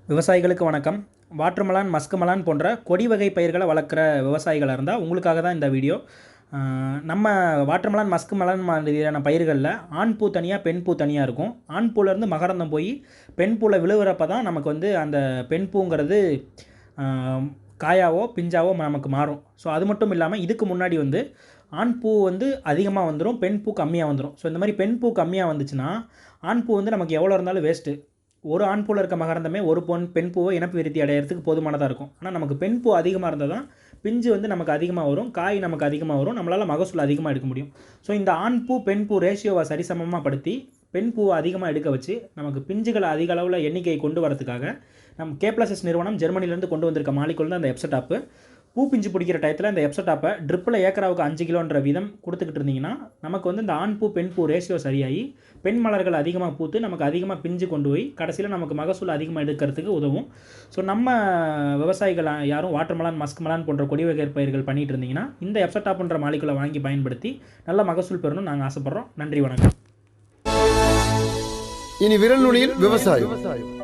விவசாயிகளுக்கு வணக்கம். Watermelon, muskmelon போன்ற கொடி வகை பயிர்களை வளர்க்குற விவசாயிகளாக இருந்தால் உங்களுக்காக தான் இந்த வீடியோ. நம்ம வாட்டர்மெலான், மஸ்க்மெலான் மாதிரியான பயிர்களில் ஆண் பூ தனியாக, பெண் பூ தனியாக இருக்கும். ஆண் பூலேருந்து மகரந்தம் போய் பெண் பூவில் விழுகிறப்ப தான் நமக்கு அந்த பெண் பூங்கிறது காயாவோ பிஞ்சாவோ நமக்கு மாறும். ஸோ அது மட்டும் இல்லாமல் இதுக்கு முன்னாடி ஆண் பூ அதிகமாக வந்துடும், பெண் பூ கம்மியாக வந்துடும். ஸோ இந்த மாதிரி பெண் பூ கம்மியாக வந்துச்சுன்னா ஆண் பூ நமக்கு எவ்வளோ இருந்தாலும் வேஸ்ட்டு. ஒரு ஆண் பூவில் இருக்க மகரந்தமே ஒரு பெண் பூவை இனப்பு விருத்தி அடையிறதுக்கு போதுமானதாக இருக்கும். ஆனால் நமக்கு பெண் பூ அதிகமாக இருந்தால் தான் பிஞ்சு நமக்கு அதிகமாக வரும், காய் நமக்கு அதிகமாக வரும், நம்மளால் மகசூல் அதிகமாக எடுக்க முடியும். ஸோ இந்த ஆண் பூ பெண் பூ ரேஷியோவை சரிசமமாக படுத்தி பெண் பூவை அதிகமாக எடுக்க வச்சு நமக்கு பிஞ்சுகளை அதிக அளவில் எண்ணிக்கையை கொண்டு வரதுக்காக நம்ம K+S நிறுவனம் ஜெர்மனிலேருந்து கொண்டு வந்திருக்க மாலிகுல் தான் அந்த எப்சடாப்பு. பூ பிஞ்சு பிடிக்கிற டயத்தில் இந்த எப்சடாப்பை ட்ரிப்பில் ஏக்கராவுக்கு 5 கிலோன்ற வீதம் கொடுத்துக்கிட்டு இருந்தீங்கன்னா நமக்கு இந்த ஆண் பூ பெண் பூ ரேஷியோ சரியாகி பெண் மலர்கள் அதிகமாக பூத்து நமக்கு அதிகமாக பிஞ்சு கொண்டு போய் கடைசியில் நமக்கு மகசூல் அதிகமாக எடுக்கிறதுக்கு உதவும். ஸோ நம்ம விவசாயிகள் யாரும் வாட்டர்மெலான், மஸ்க்மெலான் போன்ற கொடி வகை பயிர்கள் பண்ணிகிட்டு இருந்தீங்கன்னா இந்த எப்சடாப்புன்ற மாலிகுலை வாங்கி பயன்படுத்தி நல்ல மகசூல் பெறணும்னு நாங்கள் ஆசைப்பட்றோம். நன்றி, வணக்கம். இனி விரல் நுனியில் விவசாயம்.